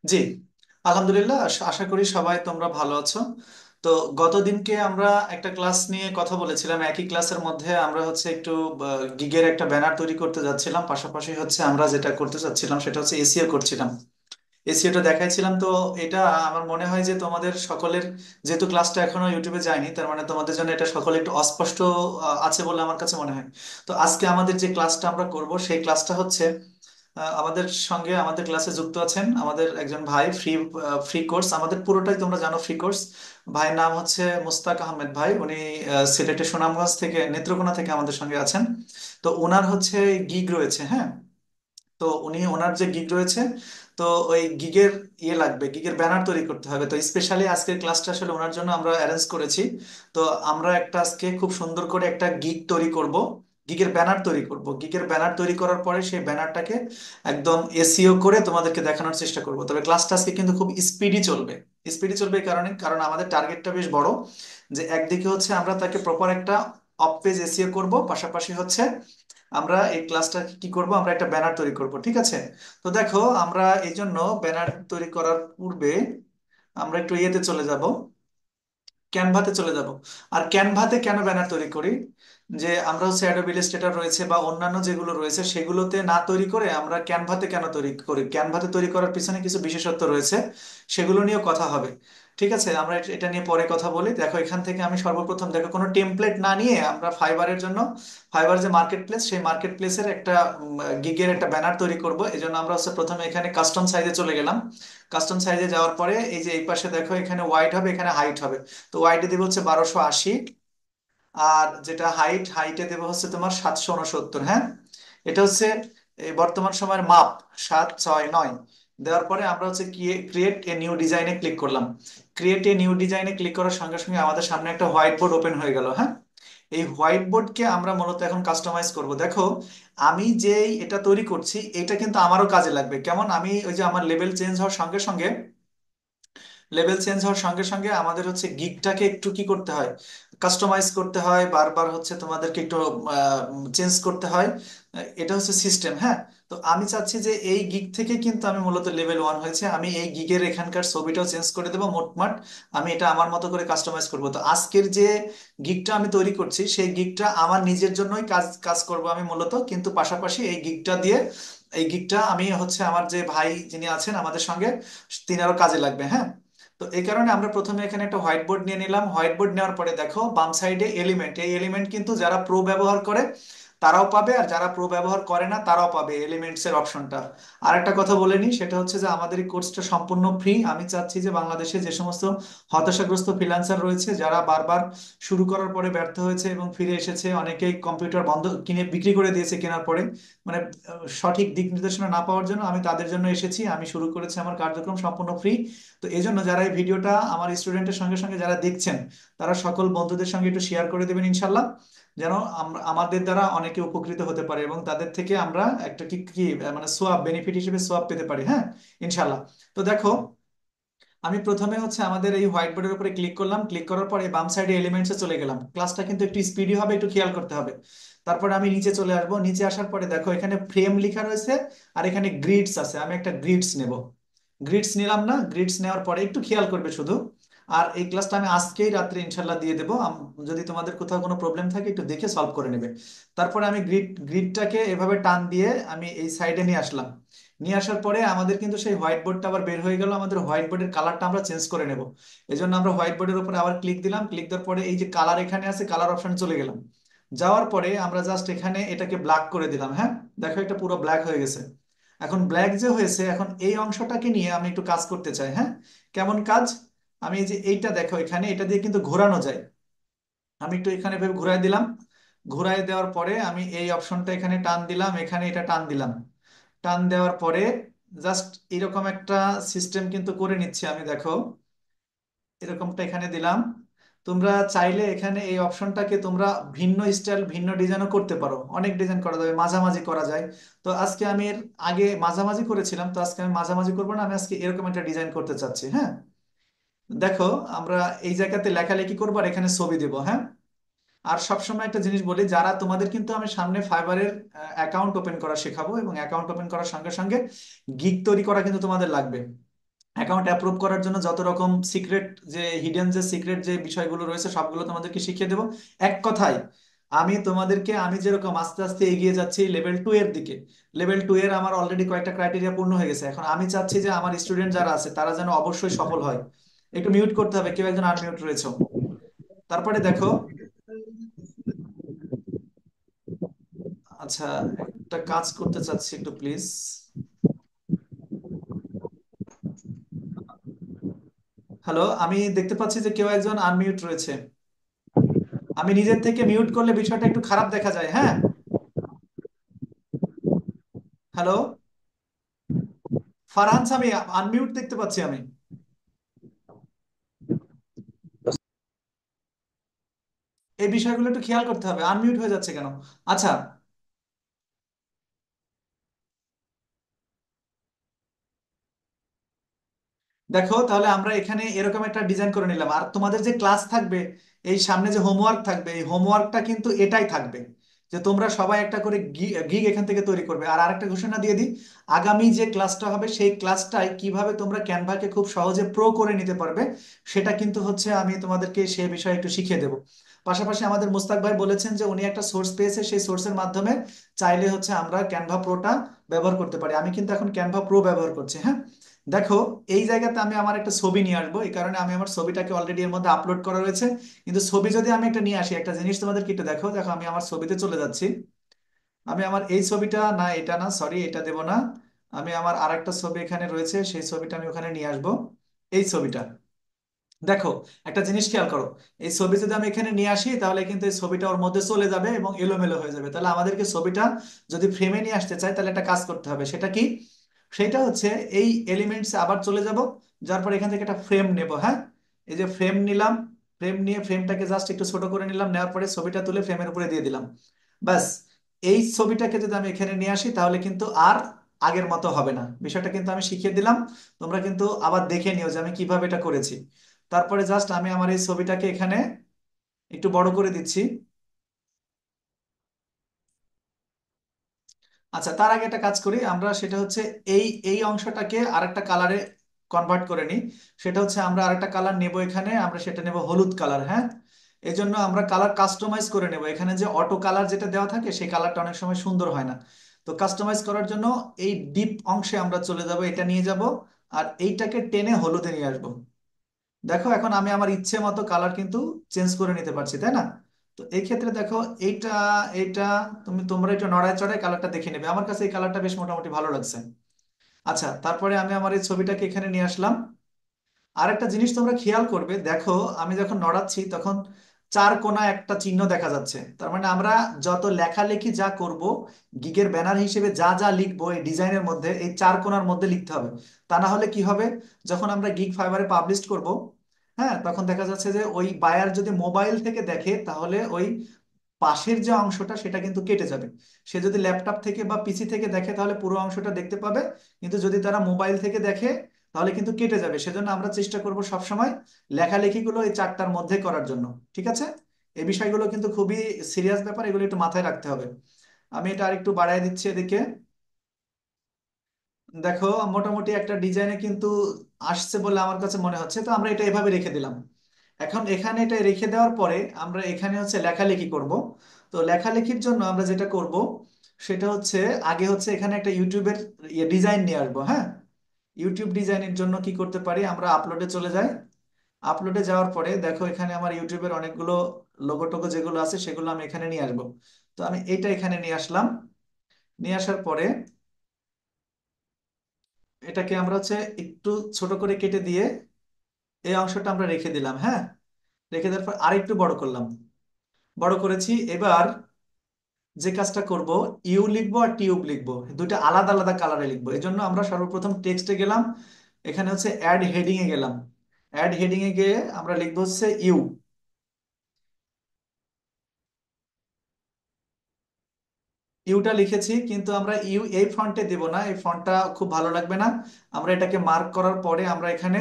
জি, আলহামদুলিল্লাহ। আশা করি সবাই তোমরা ভালো আছো। তো গতদিনকে আমরা একটা ক্লাস নিয়ে কথা বলেছিলাম। একই ক্লাসের মধ্যে আমরা হচ্ছে একটু গিগের একটা ব্যানার তৈরি করতে যাচ্ছিলাম, পাশাপাশি হচ্ছে আমরা যেটা করতে চাচ্ছিলাম সেটা হচ্ছে এসিও করছিলাম, এসিওটা দেখাইছিলাম। তো এটা আমার মনে হয় যে তোমাদের সকলের, যেহেতু ক্লাসটা এখনো ইউটিউবে যায়নি, তার মানে তোমাদের জন্য এটা সকলে একটু অস্পষ্ট আছে বলে আমার কাছে মনে হয়। তো আজকে আমাদের যে ক্লাসটা আমরা করব সেই ক্লাসটা হচ্ছে আমাদের সঙ্গে আমাদের ক্লাসে যুক্ত আছেন আমাদের একজন ভাই। ফ্রি ফ্রি কোর্স আমাদের পুরোটাই তোমরা জানো, ফ্রি কোর্স। ভাইয়ের নাম হচ্ছে মুস্তাক আহমেদ ভাই। উনি সিলেটের সুনামগঞ্জ থেকে, নেত্রকোনা থেকে আমাদের সঙ্গে আছেন। তো ওনার হচ্ছে গিগ রয়েছে, হ্যাঁ। তো ওনার যে গিগ রয়েছে, তো ওই গিগের লাগবে, গিগের ব্যানার তৈরি করতে হবে। তো স্পেশালি আজকের ক্লাসটা আসলে ওনার জন্য আমরা অ্যারেঞ্জ করেছি। তো আমরা একটা আজকে খুব সুন্দর করে একটা গিগ তৈরি করব, গিগের ব্যানার তৈরি করব। গিগের ব্যানার তৈরি করার পরে সেই ব্যানারটাকে একদম এসইও করে তোমাদেরকে দেখানোর চেষ্টা করব। তবে ক্লাসটা আজকে কিন্তু খুব স্পিডি চলবে। স্পিডি চলবে এই কারণে, কারণ আমাদের টার্গেটটা বেশ বড়। যে একদিকে হচ্ছে আমরা তাকে প্রপার একটা অফ পেজ এসইও করব, পাশাপাশি হচ্ছে আমরা এই ক্লাসটা কি করব, আমরা একটা ব্যানার তৈরি করব, ঠিক আছে? তো দেখো, আমরা এই জন্য ব্যানার তৈরি করার পূর্বে আমরা একটু ইয়েতে চলে যাব, ক্যানভাতে চলে যাব। আর ক্যানভাতে কেন ব্যানার তৈরি করি, যে আমরা হচ্ছে অ্যাডোব ইলাস্ট্রেটর রয়েছে বা অন্যান্য যেগুলো রয়েছে সেগুলোতে না তৈরি করে আমরা ক্যানভাতে কেন তৈরি করি, ক্যানভাতে তৈরি করার পিছনে কিছু বিশেষত্ব রয়েছে, সেগুলো নিয়েও কথা হবে। ঠিক আছে, আমরা এটা নিয়ে পরে কথা বলি। দেখো, এখান থেকে আমি সর্বপ্রথম, দেখো, কোনো টেমপ্লেট না নিয়ে আমরা ফাইবারের জন্য, ফাইবার যে মার্কেট প্লেস, সেই মার্কেট প্লেসের একটা গিগের একটা ব্যানার তৈরি করব। এই জন্য আমরা হচ্ছে প্রথমে এখানে কাস্টম সাইজে চলে গেলাম। কাস্টম সাইজে যাওয়ার পরে এই যে এই পাশে দেখো, এখানে ওয়াইড হবে, এখানে হাইট হবে। তো ওয়াইডে দেবো হচ্ছে 1280, আর যেটা হাইটে দেবো হচ্ছে তোমার 769, হ্যাঁ। এটা হচ্ছে এই বর্তমান সময়ের মাপ, 769। দেওয়ার পরে আমরা হচ্ছে ক্রিয়েট এ নিউ ডিজাইনে ক্লিক করলাম। ক্রিয়েট এ নিউ ডিজাইনে ক্লিক করার সঙ্গে সঙ্গে আমাদের সামনে একটা হোয়াইট বোর্ড ওপেন হয়ে গেল, হ্যাঁ। এই হোয়াইট বোর্ডকে আমরা মূলত এখন কাস্টমাইজ করব। দেখো, আমি যেই এটা তৈরি করছি এটা কিন্তু আমারও কাজে লাগবে। কেমন, আমি ওই যে আমার লেভেল চেঞ্জ হওয়ার সঙ্গে সঙ্গে, লেভেল চেঞ্জ হওয়ার সঙ্গে সঙ্গে আমাদের হচ্ছে গিগটাকে একটু কি করতে হয়, কাস্টমাইজ করতে হয়, বারবার হচ্ছে তোমাদেরকে একটু চেঞ্জ করতে হয়। এটা হচ্ছে সিস্টেম, হ্যাঁ। তো আমি চাচ্ছি যে এই গিগ থেকে কিন্তু আমি মূলত লেভেল 1 হয়েছে, আমি এই গিগের এখানকার ছবিটাও চেঞ্জ করে দেবো মোটমাট। আমি এটা আমার মতো করে কাস্টমাইজ করব। তো আজকের যে গিগটা আমি তৈরি করছি সেই গিগটা আমার নিজের জন্যই কাজ কাজ করব আমি মূলত, কিন্তু পাশাপাশি এই গিগটা দিয়ে, এই গিগটা আমি হচ্ছে আমার যে ভাই যিনি আছেন আমাদের সঙ্গে, তিনারও কাজে লাগবে, হ্যাঁ। তো এই কারণে আমরা প্রথমে এখানে একটা হোয়াইট বোর্ড নিয়ে নিলাম। হোয়াইট বোর্ড নেওয়ার পরে দেখো বাম সাইডে এলিমেন্ট, এই এলিমেন্ট কিন্তু যারা প্রো ব্যবহার করে তারাও পাবে, আর যারা প্রো ব্যবহার করে না তারাও পাবে এলিমেন্টস এর অপশনটা। আর একটা কথা বলে নিই, সেটা হচ্ছে যে আমাদের এই কোর্সটা সম্পূর্ণ ফ্রি। আমি চাচ্ছি যে বাংলাদেশে যে সমস্ত হতাশাগ্রস্ত ফ্রিল্যান্সার রয়েছে, যারা বারবার শুরু করার পরে ব্যর্থ হয়েছে এবং ফিরে এসেছে, অনেকেই কম্পিউটার বন্ধ কিনে বিক্রি করে দিয়েছে কেনার পরে, মানে সঠিক দিক নির্দেশনা না পাওয়ার জন্য, আমি তাদের জন্য এসেছি। আমি শুরু করেছি আমার কার্যক্রম সম্পূর্ণ ফ্রি। তো এই জন্য যারা এই ভিডিওটা আমার স্টুডেন্টের সঙ্গে সঙ্গে যারা দেখছেন, তারা সকল বন্ধুদের সঙ্গে একটু শেয়ার করে দেবেন ইনশাল্লাহ, যেন আমাদের দ্বারা অনেকে উপকৃত হতে পারে এবং তাদের থেকে আমরা একটা কি কি মানে সোয়াব, বেনিফিট হিসেবে সোয়াব পেতে পারি, হ্যাঁ, ইনশাল্লাহ। তো দেখো, আমি প্রথমে হচ্ছে আমাদের এই হোয়াইট বোর্ডের উপরে ক্লিক করলাম। ক্লিক করার পরে বাম সাইডে এলিমেন্টসে চলে গেলাম। ক্লাসটা কিন্তু একটু স্পিডি হবে, একটু খেয়াল করতে হবে। তারপরে আমি নিচে চলে আসবো। নিচে আসার পরে দেখো এখানে ফ্রেম লেখা রয়েছে, আর এখানে গ্রিডস আছে। আমি একটা গ্রিডস নেব। গ্রিডস নিলাম না, গ্রিডস নেওয়ার পরে একটু খেয়াল করবে শুধু। আর এই ক্লাসটা আমি আজকেই রাত্রে ইনশাল্লাহ দিয়ে দেবো। যদি তোমাদের কোথাও কোনো প্রবলেম থাকে একটু দেখে সলভ করে নেবে। তারপরে আমি গ্রিডটাকে এভাবে টান দিয়ে আমি এই সাইডে নিয়ে আসলাম। নিয়ে আসার পরে আমাদের কিন্তু সেই হোয়াইট বোর্ডটা আবার বের হয়ে গেল। আমাদের হোয়াইট বোর্ডের কালারটা আমরা চেঞ্জ করে নেব। এই জন্য আমরা হোয়াইট বোর্ডের উপরে আবার ক্লিক দিলাম। ক্লিক দেওয়ার পরে এই যে কালার এখানে আছে, কালার অপশনে চলে গেলাম। যাওয়ার পরে আমরা জাস্ট এখানে এটাকে ব্ল্যাক করে দিলাম, হ্যাঁ। দেখো এটা পুরো ব্ল্যাক হয়ে গেছে। এখন ব্ল্যাক যে হয়েছে, এখন এই অংশটাকে নিয়ে আমি একটু কাজ করতে চাই, হ্যাঁ। কেমন কাজ, আমি এই যে এইটা দেখো এখানে, এটা দিয়ে কিন্তু ঘোরানো যায়। আমি একটু এখানে ভেবে ঘুরাই দিলাম। ঘুরাই দেওয়ার পরে আমি এই অপশনটা এখানে টান দিলাম, এখানে এটা টান দিলাম। টান দেওয়ার পরে জাস্ট এরকম একটা সিস্টেম কিন্তু করে নিচ্ছি আমি, দেখো এরকমটা এখানে দিলাম। তোমরা চাইলে এখানে এই অপশনটাকে তোমরা ভিন্ন স্টাইল, ভিন্ন ডিজাইনও করতে পারো। অনেক ডিজাইন করা যাবে, মাঝামাঝি করা যায়। তো আজকে আমি এর আগে মাঝামাঝি করেছিলাম, তো আজকে আমি মাঝামাঝি করবো না, আমি আজকে এরকম একটা ডিজাইন করতে চাচ্ছি, হ্যাঁ। দেখো, আমরা এই জায়গাতে লেখালেখি করবো আর এখানে ছবি দেবো, হ্যাঁ। আর সবসময় একটা জিনিস বলি, যারা তোমাদের কিন্তু আমি সামনে ফাইবারের অ্যাকাউন্ট ওপেন করা শেখাবো, এবং অ্যাকাউন্ট ওপেন করার সঙ্গে সঙ্গে গিগ তৈরি করা কিন্তু তোমাদের লাগবে। অ্যাকাউন্ট অ্যাপ্রুভ করার জন্য যত রকম সিক্রেট, যে হিডেন যে সিক্রেট যে বিষয়গুলো রয়েছে সবগুলো তোমাদেরকে শিখিয়ে দেবো। এক কথায় আমি তোমাদেরকে, আমি যেরকম আস্তে আস্তে এগিয়ে যাচ্ছি লেভেল 2 এর দিকে, লেভেল 2 এর আমার অলরেডি কয়েকটা ক্রাইটেরিয়া পূর্ণ হয়ে গেছে। এখন আমি চাচ্ছি যে আমার স্টুডেন্ট যারা আছে তারা যেন অবশ্যই সফল হয়। একটু মিউট করতে হবে, কেউ একজন আনমিউট রয়েছে। তারপরে দেখো, আচ্ছা, একটা কাজ করতে চাচ্ছি একটু প্লিজ। হ্যালো, আমি দেখতে পাচ্ছি যে কেউ একজন আনমিউট রয়েছে। আমি নিজের থেকে মিউট করলে বিষয়টা একটু খারাপ দেখা যায়, হ্যাঁ। হ্যালো, ফারহান সামি, আনমিউট দেখতে পাচ্ছি আমি। এই বিষয়গুলো একটু খেয়াল করতে হবে, আনমিউট হয়ে যাচ্ছে কেন। আচ্ছা, দেখো তাহলে আমরা এখানে এরকম একটা ডিজাইন করে নিলাম। আর তোমাদের যে ক্লাস থাকবে, এই সামনে যে হোমওয়ার্ক থাকবে, এই হোমওয়ার্কটা কিন্তু এটাই থাকবে যে তোমরা সবাই একটা করে গিগ এখান থেকে তৈরি করবে। আর আরেকটা ঘোষণা দিয়ে দিই, আগামী যে ক্লাসটা হবে সেই ক্লাসটায় কিভাবে তোমরা ক্যানভাকে খুব সহজে প্রো করে নিতে পারবে, সেটা কিন্তু হচ্ছে আমি তোমাদেরকে সে বিষয়ে একটু শিখিয়ে দেবো। পাশাপাশি আমাদের মুস্তাক ভাই বলেছেন যে উনি একটা সোর্স পেয়েছে, সেই সোর্সের মাধ্যমে চাইলে হচ্ছে আমরা ক্যানভা প্রোটা ব্যবহার করতে পারি। আমি কিন্তু এখন ক্যানভা প্রো ব্যবহার করছি, হ্যাঁ। দেখো, এই জায়গাতে আমি আমার একটা ছবি নিয়ে আসবো, এই কারণে আমি আমার ছবিটাকে অলরেডি এর মধ্যে আপলোড করা রয়েছে। কিন্তু ছবি যদি আমি একটা নিয়ে আসি, একটা জিনিস তোমাদেরকে একটু দেখো, দেখো আমি আমার ছবিতে চলে যাচ্ছি। আমি আমার এই ছবিটা, না এটা না, সরি এটা দেব না। আমি আমার আরেকটা ছবি এখানে রয়েছে, সেই ছবিটা আমি ওখানে নিয়ে আসবো। এই ছবিটা দেখো, একটা জিনিস খেয়াল করো। এই ছবি যদি আমি এখানে নিয়ে আসি তাহলে কিন্তু এই ছবিটা ওর মধ্যে চলে যাবে এবং এলোমেলো হয়ে যাবে। তাহলে আমাদেরকে ছবিটা যদি ফ্রেমে নিয়ে আসতে চাই তাহলে একটা কাজ করতে হবে। সেটা কি? সেটা হচ্ছে এই এলিমেন্টস আবার চলে যাব, যার পর এখান থেকে একটা ফ্রেম নেব, হ্যাঁ। এই যে ফ্রেম নিলাম, ফ্রেম নিয়ে ফ্রেমটাকে জাস্ট একটু ছোট করে নিলাম, নেওয়ার পরে ছবিটা তুলে ফ্রেমের উপরে দিয়ে দিলাম। ব্যাস, এই ছবিটাকে যদি আমি এখানে নিয়ে আসি তাহলে কিন্তু আর আগের মতো হবে না। বিষয়টা কিন্তু আমি শিখিয়ে দিলাম, তোমরা কিন্তু আবার দেখে নিও যে আমি কিভাবে এটা করেছি। তারপরে জাস্ট আমি আমার এই ছবিটাকে এখানে একটু বড় করে দিচ্ছি। আচ্ছা, তার আগে একটা কাজ করি আমরা, সেটা হচ্ছে এই এই অংশটাকে আরেকটা কালারে কনভার্ট করে নিই। সেটা হচ্ছে আমরা আরেকটা কালার নেব এখানে, আমরা সেটা নেব হলুদ কালার, হ্যাঁ। এই জন্য আমরা কালার কাস্টমাইজ করে নেব। এখানে যে অটো কালার যেটা দেওয়া থাকে সেই কালারটা অনেক সময় সুন্দর হয় না। তো কাস্টমাইজ করার জন্য এই ডিপ অংশে আমরা চলে যাব, এটা নিয়ে যাব, আর এইটাকে টেনে হলুদে নিয়ে আসবো। দেখো, এখন আমি আমার ইচ্ছে মতো কালার কিন্তু চেঞ্জ করে নিতে পারছি, তাই না? তো এই ক্ষেত্রে দেখো, এইটা এইটা তোমরা একটু নড়ায় চড়ায় কালারটা দেখে নেবে। আমার কাছে এই কালারটা বেশ মোটামুটি ভালো লাগছে। আচ্ছা, তারপরে আমি আমার এই ছবিটাকে এখানে নিয়ে আসলাম। আরেকটা জিনিস তোমরা খেয়াল করবে, দেখো আমি যখন নড়াচ্ছি তখন চার কোণা একটা চিহ্ন দেখা যাচ্ছে। তার মানে আমরা যত লেখালেখি যা করব, গিগের ব্যানার হিসেবে যা যা লিখবো এই ডিজাইনের মধ্যে এই চার কোণার মধ্যে লিখতে হবে। তা না হলে কি হবে, যখন আমরা গিগ ফাইবারে পাবলিশ করব, হ্যাঁ, তখন দেখা যাচ্ছে যে ওই বায়ার যদি মোবাইল থেকে দেখে তাহলে ওই পাশের যে অংশটা সেটা কিন্তু কেটে যাবে। সে যদি ল্যাপটপ থেকে বা পিসি থেকে দেখে তাহলে পুরো অংশটা দেখতে পাবে, কিন্তু যদি তারা মোবাইল থেকে দেখে তাহলে কিন্তু কেটে যাবে। সেজন্য আমরা চেষ্টা করব সবসময় লেখালেখিগুলো এই চারটার মধ্যে করার জন্য। ঠিক আছে? এই বিষয়গুলো কিন্তু খুবই সিরিয়াস ব্যাপার, এগুলো একটু মাথায় রাখতে হবে। আমি এটা আরেকটু বাড়ায় দিচ্ছি এদিকে। দেখো, মোটামুটি একটা ডিজাইনে কিন্তু আসছে বলে আমার কাছে মনে হচ্ছে। তো আমরা এটা এভাবে রেখে দিলাম। এখন এখানে এটা রেখে দেওয়ার পরে আমরা এখানে হচ্ছে লেখালেখি করব। তো লেখালেখির জন্য আমরা যেটা করব সেটা হচ্ছে, আগে হচ্ছে এখানে একটা ইউটিউবের ডিজাইন নিয়ে আসবো, হ্যাঁ। ইউটিউব ডিজাইনের জন্য কি করতে পারি, আমরা আপলোডে চলে যাই। আপলোডে যাওয়ার পরে দেখো এখানে আমার ইউটিউবের অনেকগুলো লোগো টোগো যেগুলো আছে সেগুলো আমি এখানে নিয়ে আসবো। তো আমি এইটা এখানে নিয়ে আসলাম। নিয়ে আসার পরে এটাকে আমরা হচ্ছে একটু ছোট করে কেটে দিয়ে এই অংশটা আমরা রেখে দিলাম, হ্যাঁ। রেখে দেওয়ার পর আরেকটু বড় করলাম, বড় করেছি। এবার যে কাজটা করব, ইউ লিখবো আর টিউব লিখবো, দুইটা আলাদা আলাদা কালারে লিখবো। এই জন্য আমরা সর্বপ্রথম টেক্সটে গেলাম, এখানে হচ্ছে অ্যাড হেডিং এ গেলাম। অ্যাড হেডিং এ গিয়ে আমরা লিখবো হচ্ছে ইউ। ইউটা লিখেছি, কিন্তু আমরা ইউ এই ফন্টে দেব না, এই ফন্টটা খুব ভালো লাগবে না। আমরা এটাকে মার্ক করার পরে আমরা এখানে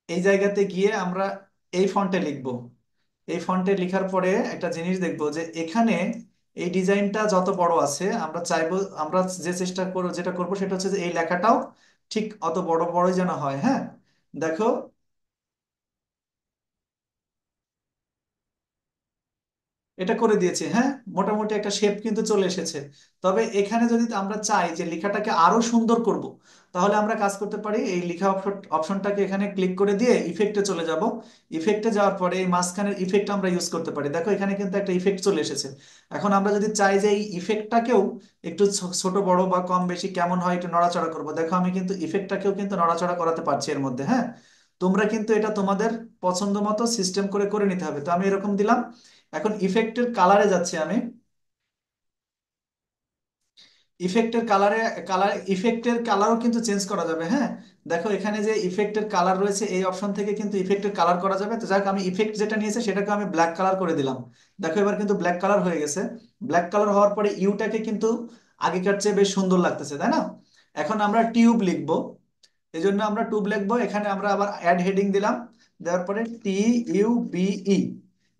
এই জায়গাতে গিয়ে আমরা এই ফন্টে লিখব। এই ফন্টে লেখার পরে একটা জিনিস দেখবো যে এখানে এই ডিজাইনটা যত বড় আছে আমরা চাইবো, আমরা যে চেষ্টা করবো যেটা করবো সেটা হচ্ছে যে এই লেখাটাও ঠিক অত বড় বড় যেন হয়, হ্যাঁ। দেখো, এটা করে দিয়েছি, হ্যাঁ। মোটামুটি একটা শেপ কিন্তু চলে এসেছে। তবে এখানে যদি আমরা চাই যে লেখাটাকে আরো সুন্দর করব, তাহলে আমরা কাজ করতে পারি, এই লেখা অপশনটাকে এখানে ক্লিক করে দিয়ে ইফেক্টে চলে যাব। ইফেক্টে যাওয়ার পরে এই মাঝখানের ইফেক্ট আমরা ইউজ করতে পারি। দেখো এখানে কিন্তু একটা ইফেক্ট চলে এসেছে। এখন আমরা যদি চাই যে এই ইফেক্টটাকেও একটু ছোট বড় বা কম বেশি কেমন হয় একটু নড়াচড়া করব, দেখো আমি কিন্তু ইফেক্টটাকেও কিন্তু নড়াচড়া করাতে পারছি এর মধ্যে, হ্যাঁ। তোমরা কিন্তু এটা তোমাদের পছন্দ মতো সিস্টেম করে করে নিতে হবে। তো আমি এরকম দিলাম। এখন ইফেক্টের কালারে যাচ্ছি আমি। ইফেক্টের কালারও কিন্তু চেঞ্জ করা যাবে, হ্যাঁ। দেখো এখানে যে ইফেক্টের কালার রয়েছে, এই অপশন থেকে কিন্তু ইফেক্টের কালার করা যাবে। তো যাক, আমি ইফেক্ট যেটা নিয়েছে সেটাকে আমি ব্ল্যাক কালার করে দিলাম। দেখো এবার কিন্তু ব্ল্যাক কালার হয়ে গেছে। ব্ল্যাক কালার হওয়ার পরে ইউটাকে কিন্তু আগেকার চেয়ে বেশ সুন্দর লাগতেছে, তাই না? এখন আমরা টিউব লিখবো। এই জন্য আমরা টুব লিখবো। এখানে আমরা আবার অ্যাড হেডিং দিলাম। দেওয়ার পরে TUBE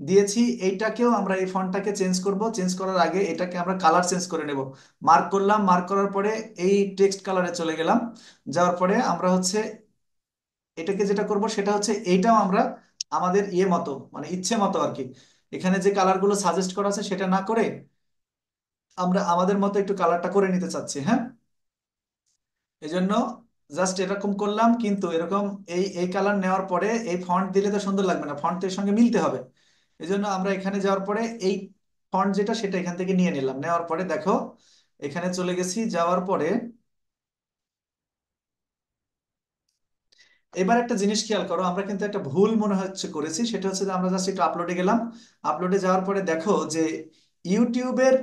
দিয়েছি। এইটাকেও আমরা এই ফন্টটাকে চেঞ্জ করব। চেঞ্জ করার আগে এটাকে আমরা কালার চেঞ্জ করে নেব। মার্ক করলাম, মার্ক করার পরে এই টেক্সট কালারে চলে গেলাম। যাওয়ার পরে আমরা হচ্ছে এটাকে যেটা করব সেটা হচ্ছে এইটাও আমরা আমাদের ইয়ে মতো, মানে ইচ্ছে মতো আর কি, এখানে যে কালারগুলো সাজেস্ট করা আছে সেটা না করে আমরা আমাদের মতো একটু কালারটা করে নিতে চাচ্ছি, হ্যাঁ। এই জন্য জাস্ট এরকম করলাম। কিন্তু এরকম এই এই কালার নেওয়ার পরে এই ফন্ট দিলে তো সুন্দর লাগবে না, ফন্টের সঙ্গে মিলতে হবে। এই জন্য আমরা এখানে যাওয়ার পরে এই ফন্ট যেটা সেটা এখান থেকে নিয়ে নিলাম। নেওয়ার পরে দেখো এখানে চলে গেছি। যাওয়ার পরে এবার একটা জিনিস খেয়াল করো, আমরা কিন্তু একটা ভুল মনে হচ্ছে করেছি। সেটা হচ্ছে যে আমরা জাস্ট একটু আপলোডে গেলাম। আপলোডে যাওয়ার পরে দেখো যে ইউটিউবের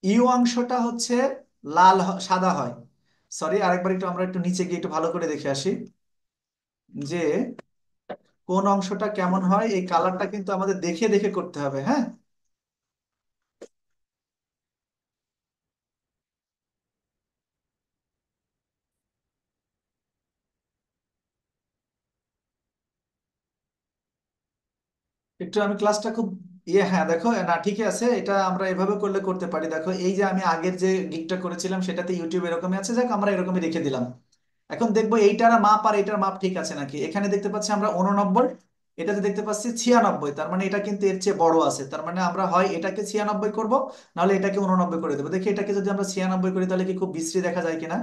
ইউ অংশটা হচ্ছে সাদা হয়। সরি, আরেকবার একটু আমরা একটু নিচে গিয়ে একটু ভালো করে দেখে আসি যে কোন অংশটা কেমন হয়। এই কালারটা কিন্তু আমাদের দেখে দেখে করতে হবে, হ্যাঁ। একটু আমি ক্লাসটা খুব ইয়ে, হ্যাঁ দেখো না, ঠিকই আছে। এটা আমরা এভাবে করলে করতে পারি। দেখো এই যে আমি আগের যে গিগটা করেছিলাম সেটাতে ইউটিউব এরকমই আছে, যাক আমরা এরকমই রেখে দিলাম। এখন দেখবো এইটার মাপ আর এটার মাপ ঠিক আছে নাকি। এখানে দেখতে পাচ্ছি আমরা 89, এটাতে দেখতে পাচ্ছি 96। তার মানে এটা কিন্তু এর চেয়ে বড় আছে। তার মানে আমরা হয় এটাকে 96 করব, নাহলে এটাকে 89 করে দেবো। দেখি এটাকে যদি আমরা 96 করি তাহলে কি খুব বিশ্রী দেখা যায় কিনা।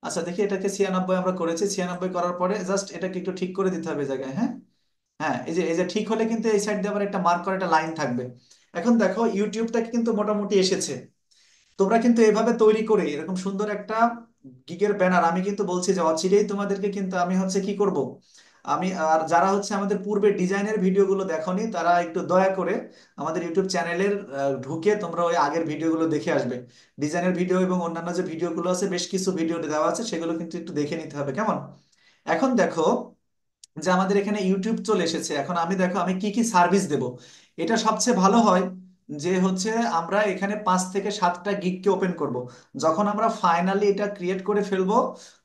আচ্ছা দেখি, এটাকে 96 আমরা করেছি। 96 করার পরে জাস্ট এটাকে একটু ঠিক করে দিতে হবে জায়গায়, হ্যাঁ। হ্যাঁ, এই যে ঠিক হলে কিন্তু এই সাইড দিয়ে আবার একটা মার্ক করা একটা লাইন থাকবে। এখন দেখো ইউটিউবটা কিন্তু মোটামুটি এসেছে। তোমরা কিন্তু এভাবে তৈরি করে এরকম সুন্দর একটা গিগের ব্যানার, আমি কিন্তু বলছি যে অচিরেই তোমাদেরকে কিন্তু আমি হচ্ছে কি করব। আমি আর যারা হচ্ছে আমাদের পূর্বে ডিজাইনের ভিডিওগুলো দেখোনি তারা একটু দয়া করে আমাদের ইউটিউব চ্যানেলের ঢুকে তোমরা ওই আগের ভিডিওগুলো দেখে আসবে। ডিজাইনের ভিডিও এবং অন্যান্য যে ভিডিওগুলো আছে, বেশ কিছু ভিডিও দেওয়া আছে, সেগুলো কিন্তু একটু দেখে নিতে হবে, কেমন? এখন দেখো যে আমাদের এখানে ইউটিউব চলে এসেছে। এখন আমি দেখো আমি কি কি সার্ভিস দেব। এটা সবচেয়ে ভালো হয় যে হচ্ছে আমরা এখানে 5 থেকে 7টা গিগকে ওপেন করব। যখন আমরা ফাইনালি এটা ক্রিয়েট করে ফেলবো,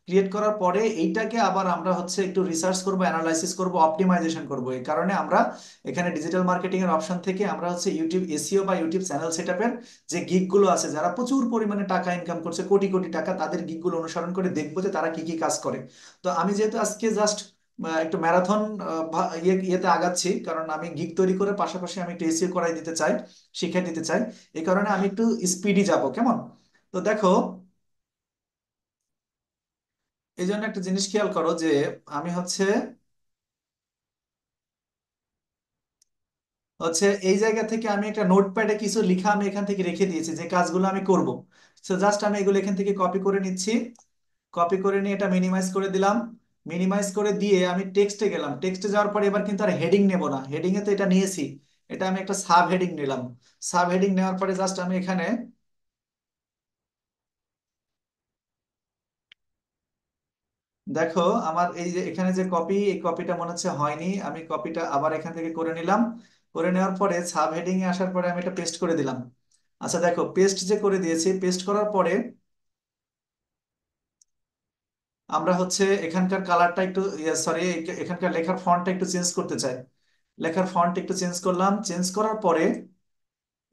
ক্রিয়েট করার পরে এইটাকে আবার আমরা হচ্ছে একটু রিসার্চ করব, অ্যানালাইসিস করব, অপটিমাইজেশন করব। এই কারণে আমরা এখানে ডিজিটাল মার্কেটিং এর অপশন থেকে আমরা হচ্ছে ইউটিউব এসইও বা ইউটিউব চ্যানেল সেটআপের যে গিগগুলো আছে, যারা প্রচুর পরিমাণে টাকা ইনকাম করছে, কোটি কোটি টাকা, তাদের গিগগুলো অনুসরণ করে দেখবো যে তারা কি কি কাজ করে। তো আমি যেহেতু আজকে জাস্ট একটু ম্যারাথন ইয়েতে আগাচ্ছি, কারণ আমি গিগ তৈরি করে পাশাপাশি আমি একটু এসিও করাই দিতে চাই, শিখিয়ে দিতে চাই। এই কারণে আমি একটু স্পিডি যাব, কেমন? তো দেখো এই জন্য একটা জিনিস খেয়াল করো যে আমি হচ্ছে হচ্ছে এই জায়গা থেকে আমি একটা নোটপ্যাডে কিছু লিখা আমি এখান থেকে রেখে দিয়েছি যে কাজগুলো আমি করব। তো জাস্ট আমি এগুলো এখান থেকে কপি করে নিচ্ছি। কপি করে নিয়ে এটা মিনিমাইজ করে দিলাম। মিনিমাইজ করে দিয়ে আমি টেক্সটে গেলাম। টেক্সটে যাওয়ার পরে এবার কিন্তু আর হেডিং নেব না, হেডিং এ তো এটা নিয়েছি। এটা আমি একটা সাব হেডিং নিলাম। সাব হেডিং নেওয়ার পরে জাস্ট আমি এখানে দেখো আমার এই যে এখানে যে কপি, এই কপিটা মনে হচ্ছে হয়নি। আমি কপিটা আবার এখান থেকে করে নিলাম। করে নেওয়ার পরে সাব হেডিং এ আসার পরে আমি এটা পেস্ট করে দিলাম। আচ্ছা দেখো, পেস্ট যে করে দিয়েছি, পেস্ট করার পরে আমরা হচ্ছে এখানকার কালারটা একটু, সরি, এখানকার লেখার ফন্টটা একটু চেঞ্জ করতে চাই। লেখার ফন্ট একটু চেঞ্জ করলাম। চেঞ্জ করার পরে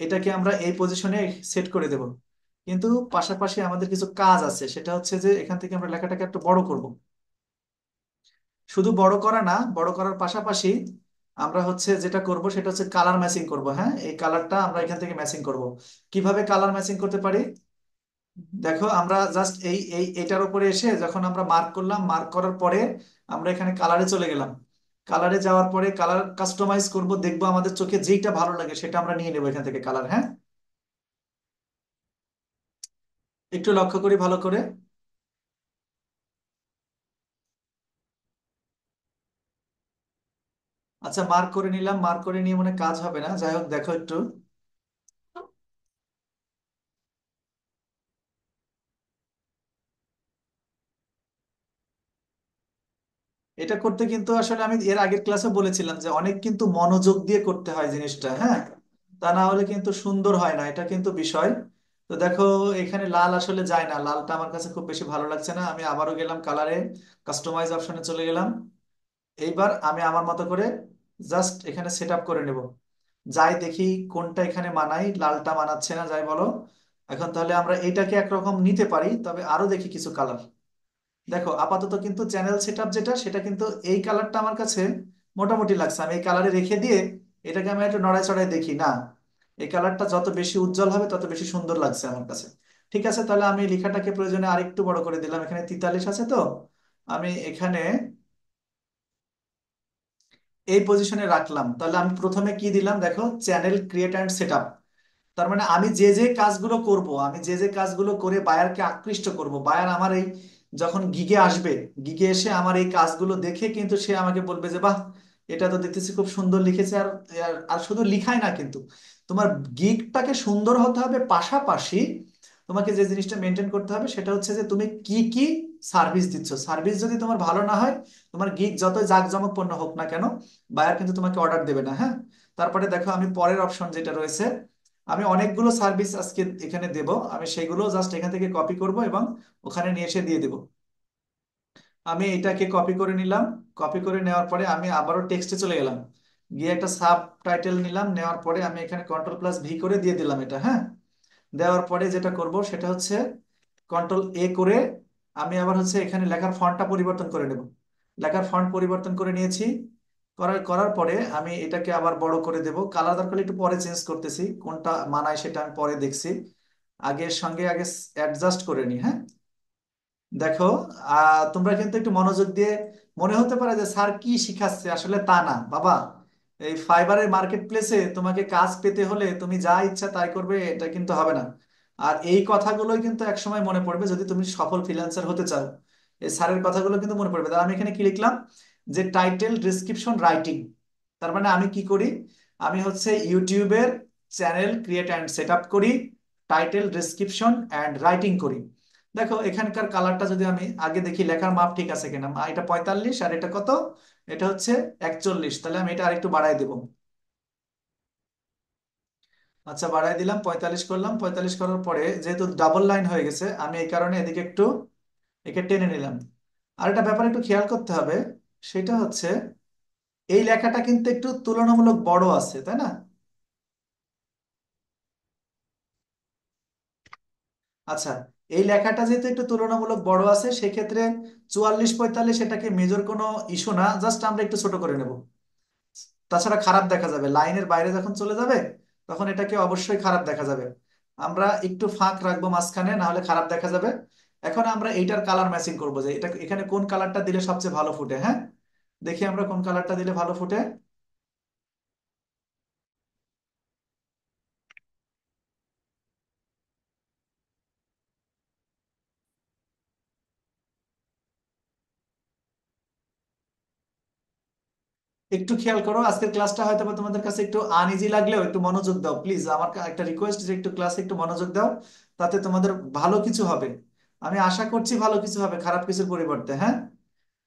এটাকে আমরা এই পজিশনে সেট করে দেব। কিন্তু পাশাপাশি আমাদের কিছু কাজ আছে, সেটা হচ্ছে যে এখান থেকে আমরা লেখাটাকে একটু বড় করব। শুধু বড় করা না, বড় করার পাশাপাশি আমরা হচ্ছে যেটা করব সেটা হচ্ছে কালার ম্যাচিং করব। হ্যাঁ, এই কালারটা আমরা এখান থেকে ম্যাচিং করব। কিভাবে কালার ম্যাচিং করতে পারি? দেখো, আমরা জাস্ট এই এটার উপরে এসে যখন আমরা মার্ক করলাম, মার্ক করার পরে আমরা এখানে কালারে চলে গেলাম। কালারে যাওয়ার পরে কালার কাস্টমাইজ করব, দেখবো আমাদের চোখে যেটা ভালো লাগে সেটা আমরা নিয়ে নেবো এখান থেকে কালার। হ্যাঁ, একটু লক্ষ্য করি ভালো করে। আচ্ছা, মার্ক করে নিলাম, মার্ক করে নিয়ে মনে হয় কাজ হবে না, যাই হোক দেখো একটু। এটা করতে কিন্তু আসলে আমি এর আগের ক্লাসে বলেছিলাম যে অনেক কিন্তু মনোযোগ দিয়ে করতে হয় জিনিসটা। হ্যাঁ, তা না হলে কিন্তু সুন্দর হয় না, এটা কিন্তু বিষয়। তো দেখো, এখানে লাল আসলে যায় না, লালটা আমার কাছে খুব বেশি ভালো লাগছে না। আমি আবারও গেলাম কালারে, কাস্টমাইজ অপশনে চলে গেলাম। এইবার আমি আমার মতো করে জাস্ট এখানে সেট আপ করে নেব। যাই দেখি কোনটা এখানে মানাই, লালটা মানাচ্ছে না, যাই বলো। এখন তাহলে আমরা এইটাকে একরকম নিতে পারি, তবে আরো দেখি কিছু কালার। দেখো, আপাতত কিন্তু চ্যানেল সেটআপ যেটা, সেটা কিন্তু এই কালারটা আমার কাছে মোটামুটি লাগছে। আমি এই কালারে রেখে দিয়ে এটাকে আমি একটু নড়ায় চড়ায় দেখি না, এই কালারটা যত বেশি উজ্জ্বল হবে তত বেশি সুন্দর লাগছে আমার কাছে। ঠিক আছে, তাহলে আমি লেখাটাকে প্রয়োজনে আরেকটু বড় করে দিলাম। এখানে 43 আছে তো, আমি এখানে এই পজিশনে রাখলাম। তাহলে আমি প্রথমে কি দিলাম দেখো, চ্যানেল ক্রিয়েট অ্যান্ড সেটআপ। তার মানে আমি যে যে কাজগুলো করব, আমি যে যে কাজগুলো করে বায়ারকে আকৃষ্ট করব, বায়ার আমার এই যখন গিগে আসবে, গিগে এসে আমার এই কাজগুলো দেখে কিন্তু সে আমাকে বলবে যে বাহ, এটা তো দেখতেছি খুব সুন্দর লিখেছে। আর আর আর শুধু লিখাই না কিন্তু, তোমার গিগটাকে সুন্দর হতে হবে, পাশাপাশি তোমাকে যে জিনিসটা মেনটেন করতে হবে সেটা হচ্ছে যে তুমি কি কি সার্ভিস দিচ্ছ। সার্ভিস যদি তোমার ভালো না হয়, তোমার গিগ যতই জাঁকজমকপূর্ণ হোক না কেন, বায়ার কিন্তু তোমাকে অর্ডার দেবে না। হ্যাঁ, তারপরে দেখো আমি পরের অপশন যেটা রয়েছে, আমি অনেকগুলো সার্ভিস আজকে এখানে দেব, আমি সেগুলো জাস্ট এখান থেকে কপি করব এবং ওখানে নিয়ে এসে দিয়ে দেব। আমি এটাকে কপি করে নিলাম। কপি করে নেওয়ার পরে আমি আবারও টেক্সটে চলে গেলাম, গিয়ে একটা সাব টাইটেল নিলাম, নেওয়ার পরে আমি এখানে কন্ট্রোল+V করে দিয়ে দিলাম এটা। হ্যাঁ, দেওয়ার পরে যেটা করব সেটা হচ্ছে কন্ট্রোল A করে আমি আবার হচ্ছে এখানে লেখার ফন্টটা পরিবর্তন করে নেব। লেখার ফন্ট পরিবর্তন করে নিয়েছি। করার করার পরে আমি এটাকে আবার বড় করে দেব। কালার দরকার একটু পরে চেঞ্জ করতেছি, কোনটা মানায় সেটা আমি পরে দেখছি। আগের সঙ্গে আগে অ্যাডজাস্ট করে নি। হ্যাঁ, দেখো, তোমরা কিন্তু একটু মনোযোগ দিয়ে, মনে হতে পারে যে স্যার কি শিখাচ্ছে, আসলে তা না বাবা। এই ফাইবারের মার্কেট প্লেসে তোমাকে কাজ পেতে হলে তুমি যা ইচ্ছা তাই করবে, এটা কিন্তু হবে না। আর এই কথাগুলোই কিন্তু একসময় মনে পড়বে যদি তুমি সফল ফ্রিল্যান্সার হতে চাও। এই স্যারের কথাগুলো কিন্তু মনে পড়বে। তাহলে আমি এখানে কি লিখলাম, যে টাইটেল ডিসক্রিপশন রাইটিং। তার মানে আমি কি করি, আমি হচ্ছে ইউটিউবের channel create and set up করি, টাইটেল ডিসক্রিপশন অ্যান্ড রাইটিং করি। দেখো, এখানকার কালারটা যদি আমি আগে দেখি লেখার মাপ ঠিক আছে কিনা, এটা 45 আর এটা কত, এটা হচ্ছে 41, তাহলে আমি এটা আরেকটু বাড়াই দেবো। আচ্ছা, বাড়াই দিলাম, 45 করলাম। 45 করার পরে যেহেতু ডাবল লাইন হয়ে গেছে, আমি এই কারণে এদিকে একটু একে টেনে নিলাম। আর একটা ব্যাপার একটু খেয়াল করতে হবে, সেটা হচ্ছে এই লেখাটা কিন্তু একটু তুলনামূলক বড় আছে, তাই না? আচ্ছা, এই লেখাটা যেহেতু একটু তুলনামূলক বড় আছে, সেক্ষেত্রে 44 45 এটাকে মেজর কোনো ইস্যু না, জাস্ট আমরা একটু ছোট করে নেব। তাছাড়া খারাপ দেখা যাবে, লাইনের বাইরে যখন চলে যাবে তখন এটাকে অবশ্যই খারাপ দেখা যাবে। আমরা একটু ফাঁক রাখবো মাঝখানে, না হলে খারাপ দেখা যাবে। এখন আমরা এইটার কালার ম্যাচিং করবো, যে এটা এখানে কোন কালারটা দিলে সবচেয়ে ভালো ফুটে। হ্যাঁ, দেখি আমরা কোন কালারটা দিলে ভালো ফুটে। একটু খেয়াল করো, আজকের ক্লাসটা হয়তো বা তোমাদের কাছে একটু আনইজি লাগলেও একটু মনোযোগ দাও প্লিজ। আমার একটা রিকোয়েস্ট, যে একটু ক্লাসে একটু মনোযোগ দাও, তাতে তোমাদের ভালো কিছু হবে। আমি আশা করছি ভালো কিছু হবে খারাপ কিছুর পরিবর্তে। হ্যাঁ,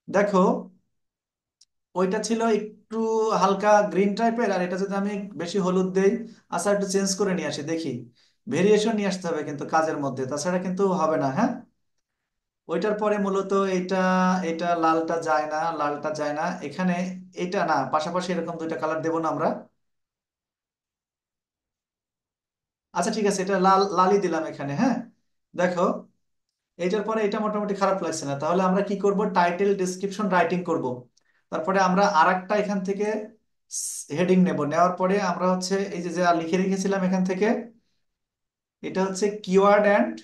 দেখো, ওইটা ছিল একটু হালকা গ্রিন টাইপের, আর এটা যদি আমি বেশি হলুদ দেই। আচ্ছা, একটু চেঞ্জ করে নিয়ে আসি দেখি। ভেরিয়েশন নিয়ে আসতে হবে কিন্তু কাজের মধ্যে, তাছাড়া কিন্তু হবে না। হ্যাঁ, ওইটার পরে মূলত এটা, এটা লালটা যায় না, লালটা যায় না এখানে। এটা না, পাশাপাশি এরকম দুইটা কালার দেবো না আমরা? আচ্ছা ঠিক আছে, এটা লাল লালই দিলাম এখানে। হ্যাঁ, দেখো, এইটার পরে এটা মোটামুটি খারাপ লাগছে না, তাহলে আমরা কি করব, টাইটেল ডেসক্রিপশন রাইটিং করব। তারপরে আমরা আরেকটা এখান থেকে হেডিং নেব, নেওয়ার পরে আমরা হচ্ছে এই যে যা লিখে রেখেছিলাম এখান থেকে, এটা হচ্ছে কিওয়ার্ড অ্যান্ড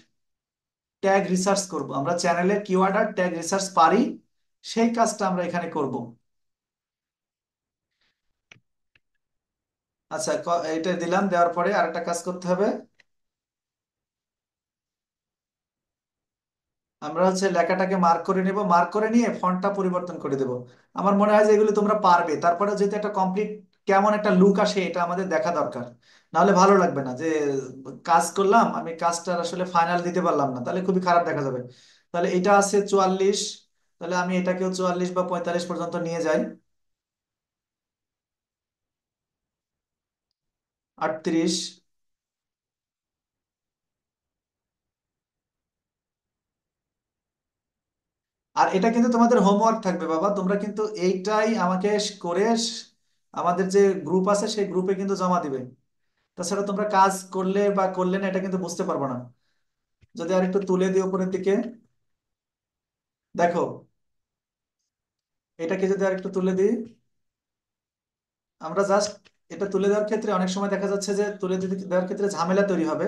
ট্যাগ রিসার্চ করব। আমরা চ্যানেলে কিওয়ার্ড আর ট্যাগ রিসার্চ পারি, সেই কাজটা আমরা এখানে করব। আচ্ছা, এটা দিলাম, দেওয়ার পরে আরেকটা কাজ করতে হবে। আমরা হচ্ছে লেখাটাকে মার্ক করে নেব, মার্ক করে নিয়ে ফন্টটা পরিবর্তন করে দেব। আমার মনে হয় যে এগুলো তোমরা পারবে, তারপরে যদি একটা কমপ্লিট কেমন একটা লুক আসে এটা আমাদের দেখা দরকার। নাহলে ভালো লাগবে না যে কাজ করলাম, আমি কাজটা আসলে ফাইনাল দিতে পারলাম না, তাহলে খুবই খারাপ দেখা যাবে। তাহলে এটা আছে 44, তাহলে আমি এটাকেও 44 বা 45 পর্যন্ত নিয়ে যাই। 38। আর এটা কিন্তু তোমাদের হোমওয়ার্ক থাকবে বাবা, তোমরা কিন্তু এইটাই আমাকে করে আমাদের যে গ্রুপ আছে সেই গ্রুপে কিন্তু জমা দিবে। তাছাড়া তোমরা কাজ করলে বা করলে না এটা কিন্তু বুঝতে পারবো না। যদি আর একটু তুলে দিই উপরের দিকে, দেখো, এটাকে যদি আর একটু তুলে দিই, আমরা জাস্ট এটা তুলে দেওয়ার ক্ষেত্রে অনেক সময় দেখা যাচ্ছে যে দেওয়ার ক্ষেত্রে ঝামেলা তৈরি হবে।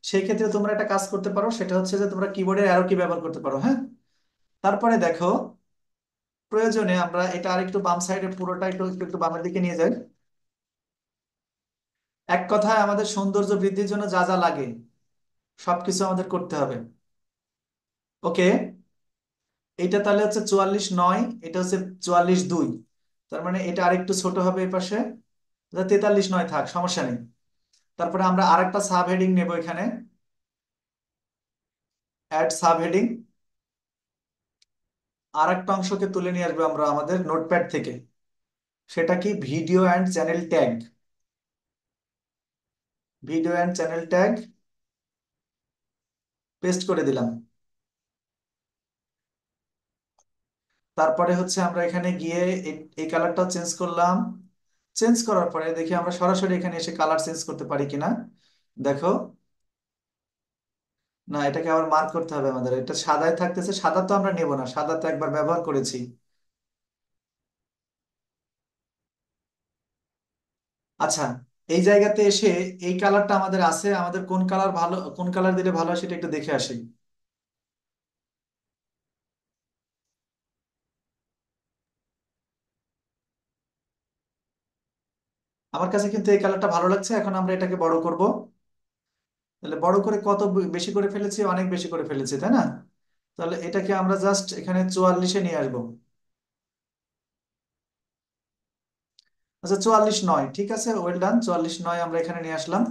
সেই ক্ষেত্রে তোমরা একটা কাজ করতে পারো, সেটা হচ্ছে যে তোমরা কিবোর্ডের অ্যারো কি ব্যবহার করতে পারো, হ্যাঁ। তারপরে দেখো, প্রয়োজনে আমরা এটা আরেকটু বাম সাইডে পুরোটা একটু একটু একটু বামের দিকে নিয়ে যাই। এক কথায় আমাদের সৌন্দর্য বৃদ্ধির জন্য যা যা লাগে সবকিছু আমাদের করতে হবে। ওকে, এইটা তাহলে হচ্ছে 44.9, এটা হচ্ছে 44.2, তার মানে এটা আরেকটু ছোট হবে এই পাশে। 43.9 থাক, সমস্যা নেই। তারপরে আমরা আরেকটা সাব হেডিং নেবো এখানে, অ্যাড সাব হেডিং। আরেকটা অংশকে তুলে নিয়ে আসবো আমরা আমাদের নোটপ্যাড থেকে, সেটা কি, video and channel tag. Video and channel tag paste করে দিলাম। তারপরে হচ্ছে আমরা এখানে গিয়ে এই কালারটা চেঞ্জ করলাম। চেঞ্জ করার পরে দেখি আমরা সরাসরি এখানে এসে কালার চেঞ্জ করতে পারি কিনা। দেখো, না, এটাকে আবার মার্ক করতে হবে আমাদের, এটা সাদায় থাকতেছে, সাদা তো আমরা নেব না, সাদা তো একবার ব্যবহার করেছি। আচ্ছা, এই জায়গাতে এসে এই কালারটা আমাদের আছে, আমাদের কোন কালার ভালো, কোন কালার দিলে ভালো হয় সেটা একটু দেখে আসি। আমার কাছে কিন্তু এই কালারটা ভালো লাগছে, এখন আমরা এটাকে বড় করব। তাহলে বড় করে কত বেশি করে ফেলেছি, অনেক বেশি করে ফেলেছি, তাই না? তাহলে এটাকে আমরা জাস্ট এখানে 44-এ নিয়ে আসবো। আচ্ছা, 44.9 ঠিক আছে, ওয়েল ডান, 44.9 আমরা এখানে নিয়ে আসলাম।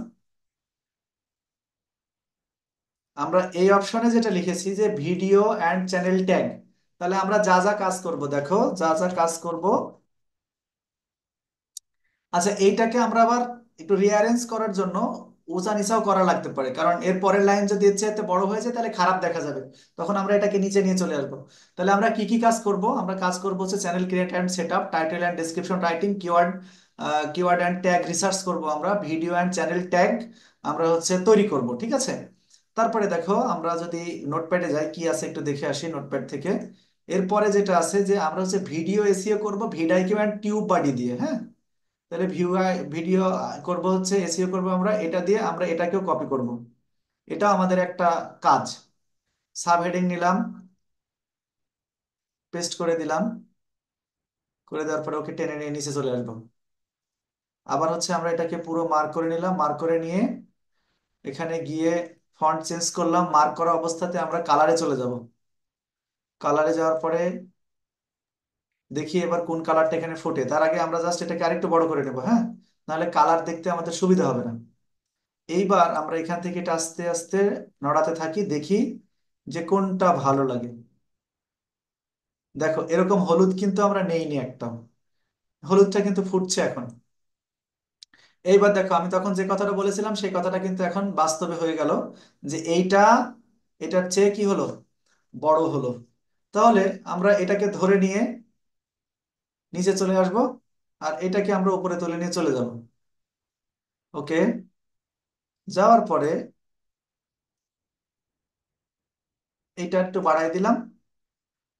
আমরা এই অপশনে যেটা লিখেছি যে ভিডিও অ্যান্ড চ্যানেল ট্যাগ, তাহলে আমরা যা যা কাজ করব, দেখো যা যা কাজ করব। আচ্ছা, এইটাকে আমরা আবার একটু রিঅ্যারেঞ্জ করার জন্য উঁচা নিচাও করা লাগতে পারে, কারণ এর পরের লাইন যদি এর চাইতে বড় হয়ে যায় তাহলে খারাপ দেখা যাবে। তখন আমরা এটাকে নিচে নিয়ে চলে আসবো। তাহলে আমরা কি কি কাজ করব, আমরা কাজ করব হচ্ছে channel create and set up, title and description writing, keyword and tag research করব, আমরা ভিডিও অ্যান্ড চ্যানেল ট্যাগ আমরা হচ্ছে তৈরি করব, ঠিক আছে। তারপরে দেখো, আমরা যদি নোটপ্যাডে যাই কি আছে একটু দেখে আসি নোটপ্যাড থেকে। এরপরে যেটা আছে যে আমরা হচ্ছে ভিডিও এসইও করব ভিডিও অ্যান্ড টিউব বাডি দিয়ে, হ্যাঁ। তাহলে ভিডিও করব হচ্ছে এসইও করব আমরা এটা দিয়ে, আমরা এটাকেও কপি করব। এটা আমাদের একটা কাজ। সাব হেডিং নিলাম, পেস্ট করে দিলাম, করে দেওয়ার পরে ওকে টেনে নিয়ে নিচে চলে আসবো। আবার হচ্ছে আমরা এটাকে পুরো মার্ক করে নিলাম, মার্ক করে নিয়ে এখানে গিয়ে ফন্ট চেঞ্জ করলাম, মার্ক করা অবস্থাতে আমরা কালারে চলে যাব। কালারে যাওয়ার পরে দেখি এবার কোন কালারটা এখানে ফোটে, তার আগে আমরা জাস্ট এটাকে আরেকটু বড় করে নেবো, হ্যাঁ। নাহলে কালার দেখতে আমাদের সুবিধা হবে না। এইবার আমরা এখান থেকে এটা আস্তে আস্তে নড়াতে থাকি, দেখি যে কোনটা ভালো লাগে। দেখো, এরকম হলুদ কিন্তু আমরা নেইনি একটাও, হলুদটা কিন্তু ফুটছে এখন। এইবার দেখো, আমি তখন যে কথাটা বলেছিলাম সেই কথাটা কিন্তু এখন বাস্তবে হয়ে গেল, যে এইটা এটার চেয়ে কি হলো, বড় হলো। তাহলে আমরা এটাকে ধরে নিয়ে নিচে চলে আসব, আর এটাকে আমরা উপরে তুলে নিয়ে চলে যাব। ওকে, যাওয়ার পরে এইটা একটু বাড়াই দিলাম।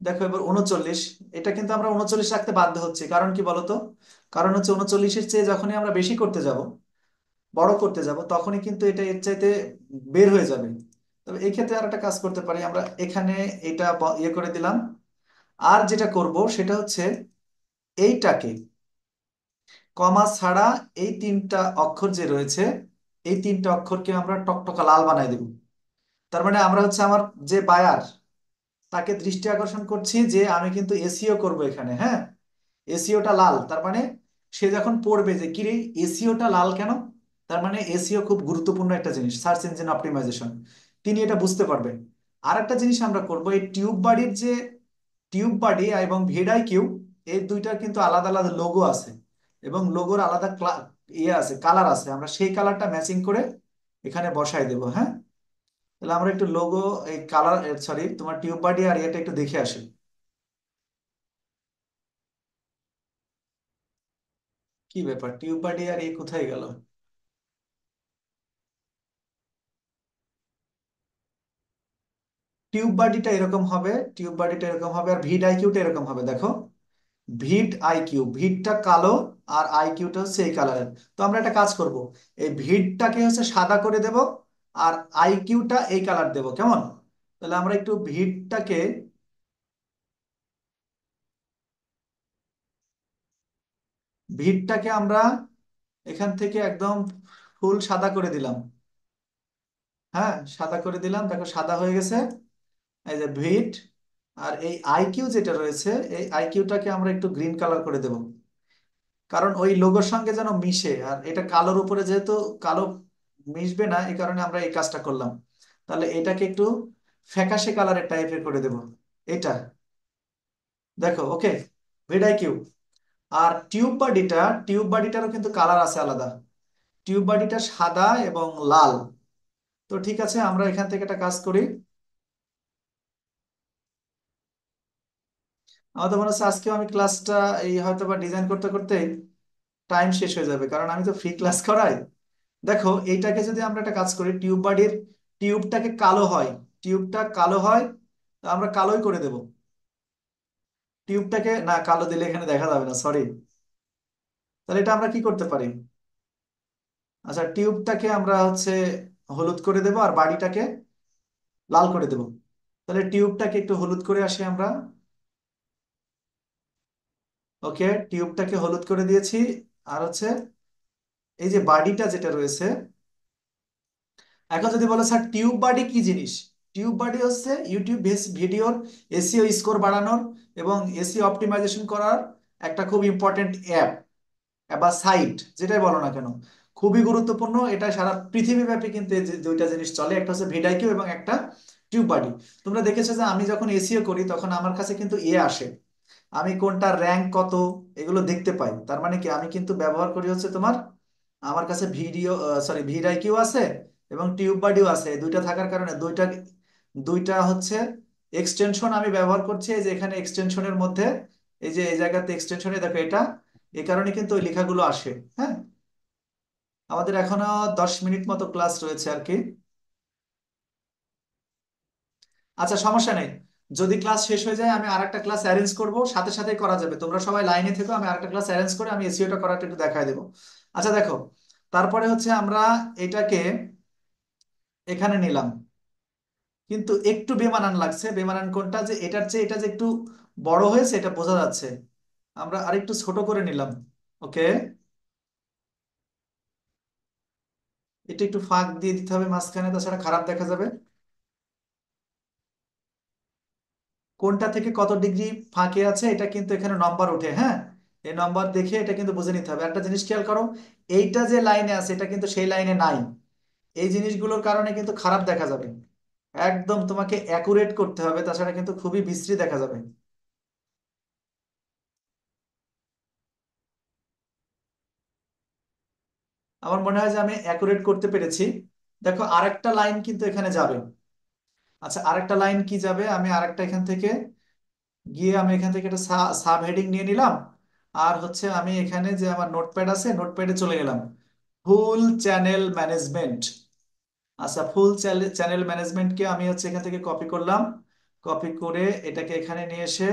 দেখো এবার 39। এটা কিন্তু আমরা 39 রাখতে বাধ্য হচ্ছি, কারণ কি বলতো? কারণ হচ্ছে 39-এর চেয়ে যখনই আমরা বেশি করতে যাব, বড় করতে যাব, তখনই কিন্তু এটা এর চাইতে বের হয়ে যাবে। তবে এই ক্ষেত্রে আর একটা কাজ করতে পারি আমরা, এখানে এটা ইয়ে করে দিলাম। আর যেটা করব সেটা হচ্ছে এইটাকে কমা ছাড়া এই তিনটা অক্ষর যে রয়েছে, এই তিনটা অক্ষরকে আমরা টকটকা লাল বানাই দেব। তার মানে আমরা হচ্ছে আমার যে বায়ার, তাকে দৃষ্টি আকর্ষণ করছি যে আমি কিন্তু এসিও করব এখানে, হ্যাঁ। এসিওটা লাল, তার মানে সে যখন পড়বে যে কিরে এসিওটা লাল কেন, তার মানে এসিও খুব গুরুত্বপূর্ণ একটা জিনিস, সার্চ ইঞ্জিন অপটিমাইজেশন, তিনি এটা বুঝতে পারবেন। আর একটা জিনিস আমরা করব, এই টিউব বাডির যে টিউব বাডি এবং ভিডাই কিউ, এই দুইটার কিন্তু আলাদা আলাদা লোগো আছে, এবং লোগোর আলাদা ইয়ে আছে, কালার আছে, আমরা সেই কালারটা ম্যাচিং করে এখানে বসাই দেবো, হ্যাঁ। তাহলে আমরা একটু লোগো, এই কালার, সরি তোমার টিউব বাডি আর এটা একটু দেখে আসি। কি ব্যাপার, টিউব বাডি আর এ কোথায় গেল? টিউব বাডিটা এরকম হবে, টিউব বাডিটা এরকম হবে, আর ভিড আইকিউটা এরকম হবে, দেখো। ভিড আইকিউ, ভিডটা কালো আর আইকিউটা হচ্ছে এই কালারের। তো আমরা একটা কাজ করব, এই ভিডটাকে হচ্ছে সাদা করে দেব, আর আইকিউটা এই কালার দেব, কেমন? তাহলে আমরা একটু ভিডটাকে আমরা এখান থেকে একদম ফুল সাদা করে দিলাম। হ্যাঁ, সাদা করে দিলাম, দেখো সাদা হয়ে গেছে। এই যে ভিড, আর এই আইকিউ যেটা রয়েছে, এই আইকিউটাকে আমরা একটু গ্রিন কালার করে দেব, কারণ ওই লোগোর সঙ্গে যেন মিশে। আর এটা কালোর উপরে যেহেতু কালো মিশবে না, এই কারণে আমরা এই কাজটা করলাম। তাহলে এটাকে একটু ফ্যাকাশে কালারের টাইপের করে দেব, এটা। দেখো, ওকে, ভিডাই কিউ। আর টিউব বডিটারও কিন্তু কালার আছে আলাদা, টিউব বডিটা সাদা এবং লাল। তো ঠিক আছে, আমরা এখান থেকে একটা কাজ করি। আমার তো মনে হচ্ছে আজকেও আমি ক্লাসটা এই হয়তো বা ডিজাইন করতে করতে টাইম শেষ হয়ে যাবে, কারণ আমি তো ফ্রি ক্লাস করাই। দেখো এইটাকে যদি আমরা একটা কাজ করি, টিউব বডির টিউবটাকে কালো হয়, টিউবটা কালো হয়, তা আমরা কালোই করে দেব। টিউবটাকে না, কালো দিলে এখানে দেখা যাবে না, সরি। তাহলে এটা আমরা কি করতে পারি? আচ্ছা, টিউবটাকে আমরা হচ্ছে হলুদ করে দেব, আর বাড়িটাকে লাল করে দেব। তাহলে টিউবটাকে একটু হলুদ করে আসি আমরা। ওকে, টিউবটাকে হলুদ করে দিয়েছি। আর হচ্ছে এই যে বাডিটা যেটা রয়েছে, এখন যদি বলো স্যার টিউব বাডি কি জিনিস, টিউব বাডি হচ্ছে ইউটিউব বেস ভিডিওর এসইও স্কোর বাড়ানোর এবং এসইও অপটিমাইজেশন করার একটা খুব ইম্পর্টেন্ট অ্যাপ বা সাইট, যেটাই বলো না কেন, খুবই গুরুত্বপূর্ণ। এটা সারা পৃথিবীব্যাপী কিন্তু এই যে দুইটা জিনিস চলে, একটা হচ্ছে ভিডাইকিউ এবং একটা টিউব বাডি। তোমরা দেখেছো যে আমি যখন এসইও করি তখন আমার কাছে কিন্তু আসে, আমি কোনটা র্যাঙ্ক কত এগুলো দেখতে পাই। তার মানে কি, আমি কিন্তু ব্যবহার করি হচ্ছে তোমার, আমার কাছে ভিডিও, সরি ভিডাইকিউ আছে এবং টিউব বাডিও আছে, এই দুইটা থাকার কারণে দুইটা দুইটা হচ্ছে এক্সটেনশন আমি ব্যবহার করছি। এই যে এখানে এক্সটেনশনের মধ্যে, এই যে এই জায়গাতে এক্সটেনশনে দেখো এটা, এই কারণে কিন্তু ওই লেখাগুলো আসে, হ্যাঁ। আমাদের এখনো 10 মিনিট মতো ক্লাস রয়েছে আর কি। আচ্ছা, সমস্যা নেই, যদি ক্লাস শেষ হয়ে যায় আমি আরেকটা ক্লাস অ্যারেঞ্জ করব, সাথে সাথেই করা যাবে, তোমরা সবাই লাইনে থেকো, আমি আরেকটা ক্লাস অ্যারেঞ্জ করে আমি এসইওটা করাটা একটু দেখায় দেবো। আচ্ছা দেখো, তারপরে হচ্ছে আমরা এটাকে এখানে নিলাম, কিন্তু একটু বেমানান লাগছে। বেমানান কোনটা, যে এটার চেয়ে এটা যে একটু বড় হয়েছে এটা বোঝা যাচ্ছে, আমরা আরেকটু ছোট করে নিলাম। ওকে, এটা একটু ফাঁক দিয়ে দিতে হবে মাঝখানে, তাছাড়া খারাপ দেখা যাবে। কোনটা থেকে কত ডিগ্রি ফাঁকে আছে এটা কিন্তু এখানে নম্বর ওঠে, হ্যাঁ। এই নম্বর দেখে এটা কিন্তু বুঝে নিতে হবে। একটা জিনিস খেয়াল করো, এইটা যে লাইনে আছে এটা কিন্তু সেই লাইনে নাই, এই জিনিসগুলোর কারণে কিন্তু খারাপ দেখা যাবে। একদম তোমাকে অ্যাকুরেট করতে হবে, তাছাড়া কিন্তু খুবই বিশ্রী দেখা যাবে। আমার মনে হয় যে আমি অ্যাকুরেট করতে পেরেছি। দেখো আরেকটা লাইন কিন্তু এখানে যাবে। আচ্ছা, আরেকটা লাইন কি যাবে, আমি আরেকটা এখান থেকে গিয়ে আমি এখান থেকে একটা সাব হেডিং নিয়ে নিলাম। আর হচ্ছে আমি এখানে যে আমার নোটপ্যাড আছে, নোটপ্যাডে চলে গেলাম, ফুল চ্যানেল ম্যানেজমেন্ট। আচ্ছা, ফুল চ্যানেল ম্যানেজমেন্টকে আমি হচ্ছে এখান থেকে কপি করলাম, কপি করে এটাকে এখানে নিয়ে এসে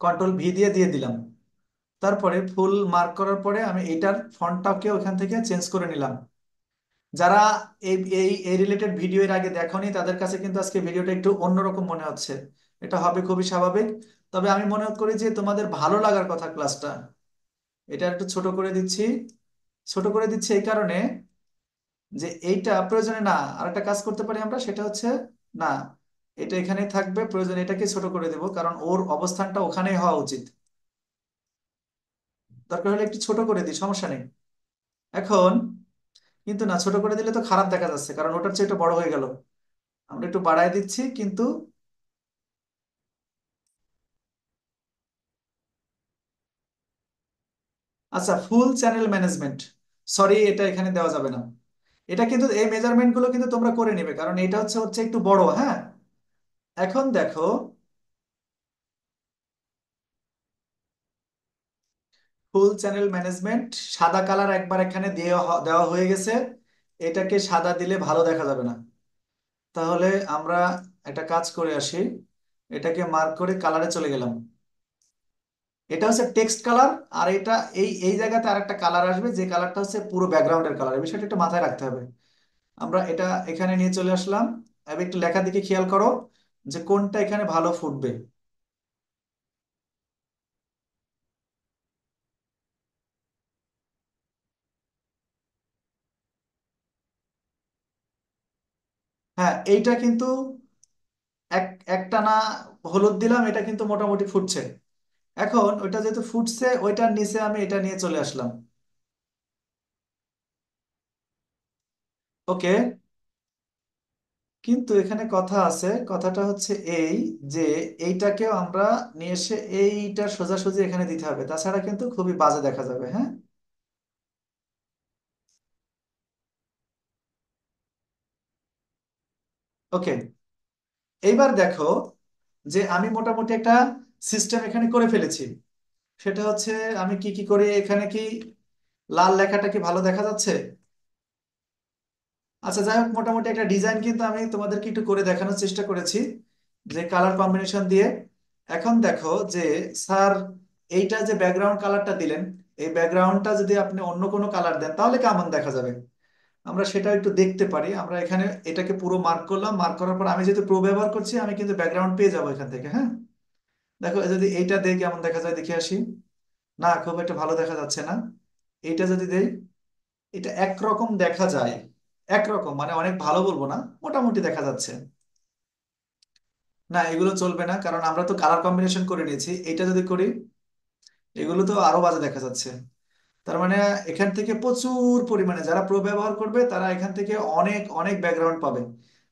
কন্ট্রোল V দিয়ে দিয়ে দিলাম। তারপরে ফুল মার্ক করার পরে আমি এইটার ফন্টটাকে ওখান থেকে চেঞ্জ করে নিলাম। যারা এই এই এই রিলেটেড ভিডিও এর আগে দেখোনি তাদের কাছে কিন্তু আজকে ভিডিওটা একটু অন্যরকম মনে হচ্ছে। এটা হবে খুবই স্বাভাবিক। তবে আমি মনে করি যে তোমাদের ভালো লাগার কথা ক্লাসটা। এটা একটু ছোট করে দিচ্ছি। ছোট করে দিচ্ছি এই কারণে যে এইটা প্রয়োজনে না, আরেকটা কাজ করতে পারি আমরা, সেটা হচ্ছে না, এটা এখানেই থাকবে, প্রয়োজনে এটাকে ছোট করে দেব, কারণ ওর অবস্থানটা ওখানেই হওয়া উচিত। দরকার হলে একটু ছোট করে দিই, সমস্যা নেই। এখন কিন্তু না, ছোট করে দিলে তো খারাপ দেখা যাচ্ছে, কারণ ওটার চেয়ে এটা বড় হয়ে গেল। আমরা একটু বাড়ায় দিচ্ছি কিন্তু। আচ্ছা, ফুল চ্যানেল ম্যানেজমেন্ট, সরি এটা এখানে দেওয়া যাবে না। এটা কিন্তু এই মেজারমেন্ট গুলো কিন্তু তোমরা করে নিবে, কারণ এটা হচ্ছে হচ্ছে একটু বড়, হ্যাঁ। এখন দেখো, ফুল চ্যানেল ম্যানেজমেন্ট সাদা কালার একবার এখানে দেওয়া হয়ে গেছে। এটাকে সাদা দিলে ভালো দেখা যাবে না। তাহলে আমরা একটা কাজ করে আসি, এটাকে মার্ক করে কালারে চলে গেলাম। এটা হচ্ছে টেক্সট কালার। আর এটা এই এই জায়গাতে আরেকটা কালার আসবে, যে কালারটা হচ্ছে পুরো ব্যাকগ্রাউন্ডের কালার। এই বিষয়টা একটু মাথায় রাখতে হবে। আমরা এটা এখানে নিয়ে চলে আসলাম। এবার একটু লেখার দিকে খেয়াল করো যে কোনটা এখানে ভালো ফুটবে। হ্যাঁ, এইটা কিন্তু এক একটানা হলুদ দিলাম, এটা কিন্তু মোটামুটি ফুটছে। এখন ওইটা যেহেতু ফুটছে, ওইটার নিচে আমি এটা নিয়ে চলে আসলাম। ওকে। কিন্তু এখানে কথা আছে, কথাটা হচ্ছে এই যে এইটাকেও আমরা নিয়ে এসে এইটা সোজাসুজি এখানে দিতে হবে, তাছাড়া কিন্তু খুবই বাজে দেখা যাবে, হ্যাঁ। ওকে। এইবার দেখো যে আমি মোটামুটি একটা সিস্টেম এখানে করে ফেলেছি। সেটা হচ্ছে আমি কি কি করে এখানে কি লাল লেখাটা কি ভালো দেখা যাচ্ছে? আচ্ছা, যাই হোক, মোটামুটি একটা ডিজাইন কিন্তু আমি তোমাদেরকে একটু করে দেখানোর চেষ্টা করেছি, যে কালার কম্বিনেশন দিয়ে। এখন দেখো যে স্যার, এইটা যে ব্যাকগ্রাউন্ড কালারটা দিলেন, এই ব্যাকগ্রাউন্ডটা যদি আপনি অন্য কোনো কালার দেন তাহলে কেমন দেখা যাবে? আমরা সেটা একটু দেখতে পারি। আমরা এখানে এটাকে পুরো মার্ক করলাম, মার্ক করার পর আমি যেহেতু প্রো ব্যবহার করছি, আমি কিন্তু ব্যাকগ্রাউন্ড পেয়ে যাবো এখান থেকে, হ্যাঁ। দেখো যদি এইটা দেই কেমন দেখা যায় দেখে আসি। না, খুব একটা ভালো দেখা যাচ্ছে না। এইটা যদি দেই, এটা একরকম দেখা যায়। একরকম মানে অনেক ভালো বলবো না, মোটামুটি দেখা যাচ্ছে। না, এগুলো চলবে না, কারণ আমরা তো কালার কম্বিনেশন করে নিয়েছি। এটা যদি করি, এগুলো তো আরো বাজে দেখা যাচ্ছে। তার মানে এখান থেকে প্রচুর পরিমাণে যারা প্রো ব্যবহার করবে তারা এখান থেকে অনেক অনেক ব্যাকগ্রাউন্ড পাবে।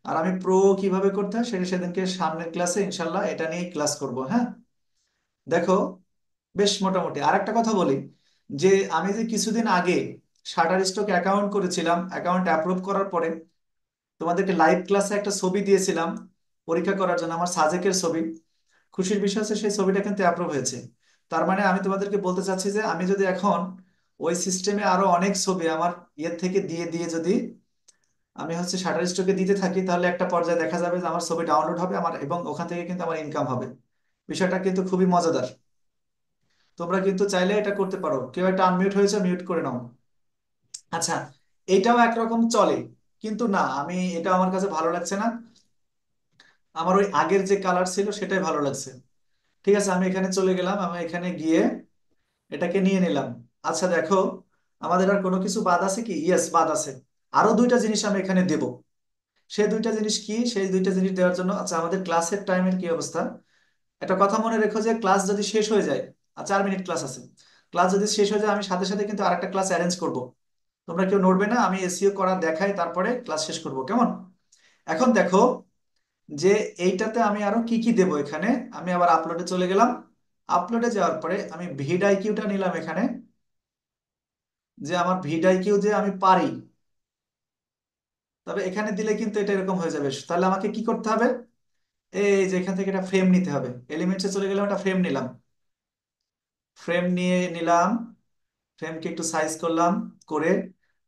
আর আমি প্রো কিভাবে করতে হয় সেটা সেদিনকে সামনের ক্লাসে ইনশাল্লাহ এটা নিয়ে ক্লাস করব, হ্যাঁ। দেখো, বেশ মোটামুটি। আর একটা কথা বলি, যে আমি যে কিছুদিন আগে শাটার স্টক অ্যাকাউন্ট করেছিলাম, অ্যাকাউন্ট অ্যাপ্রুভ করার পরে তোমাদেরকে লাইভ ক্লাসে একটা ছবি দিয়েছিলাম পরীক্ষা করার জন্য, আমার সাজেকের ছবি। খুশির বিষয় হচ্ছে সেই ছবিটা কিন্তু অ্যাপ্রুভ হয়েছে। তার মানে আমি তোমাদেরকে বলতে চাচ্ছি যে আমি যদি এখন ওই সিস্টেমে আরো অনেক ছবি আমার ইয়ের থেকে দিয়ে দিয়ে যদি আমি হচ্ছে শাটার স্টকে দিতে থাকি, তাহলে একটা পর্যায়ে দেখা যাবে যে আমার ছবি ডাউনলোড হবে আমার, এবং ওখান থেকে কিন্তু আমার ইনকাম হবে। বিষয়টা কিন্তু খুবই মজাদার। তোমরা কিন্তু চাইলে এটা করতে পারো। কেউ একটা আনমিউট হয়েছে, মিউট করে নাও। আচ্ছা, এইটাও একরকম চলে, কিন্তু না, আমি এটা আমার কাছে ভালো লাগছে না। আমার ওই আগের যে কালার ছিল সেটাই ভালো লাগছে। ঠিক আছে, আমি এখানে চলে গেলাম, আমি এখানে গিয়ে এটাকে নিয়ে নিলাম। আচ্ছা দেখো, আমাদের আর কোনো কিছু বাদ আছে কি? ইয়েস, বাদ আছে। আরো দুইটা জিনিস আমি এখানে দেব। সেই দুইটা জিনিস কি? সেই দুইটা জিনিস দেওয়ার জন্য, আচ্ছা আমাদের ক্লাসের টাইমের কি অবস্থা? একটা কথা মনে রেখো, যে ক্লাস যদি শেষ হয়ে যায়, আর 4 মিনিট ক্লাস আছে, ক্লাস যদি শেষ হয়ে যায় আমি সাথে সাথে কিন্তু আরেকটা ক্লাস অ্যারেঞ্জ করব। তোমরা কেউ নড়বে না, আমি এসইও করা দেখাই তারপরে ক্লাস শেষ করব, কেমন? এখন দেখো যে এইটাতে আমি আরো কি কি দেব এখানে। আমি আবার আপলোডে চলে গেলাম। আপলোডে যাওয়ার পরে আমি ভিড আইকিউটা নিলাম এখানে, যে আমার ভিড আইকিউ যে আমি পারি। তবে এখানে দিলে কিন্তু এটা এরকম হয়ে যাবে, তাহলে আমাকে কি করতে হবে? এই যে এখান থেকে একটা ফ্রেম নিতে হবে। এলিমেন্টসে চলে গেলাম, একটা ফ্রেম নিলাম। ফ্রেম নিয়ে নিলাম, ফ্রেমকে একটু সাইজ করলাম, করে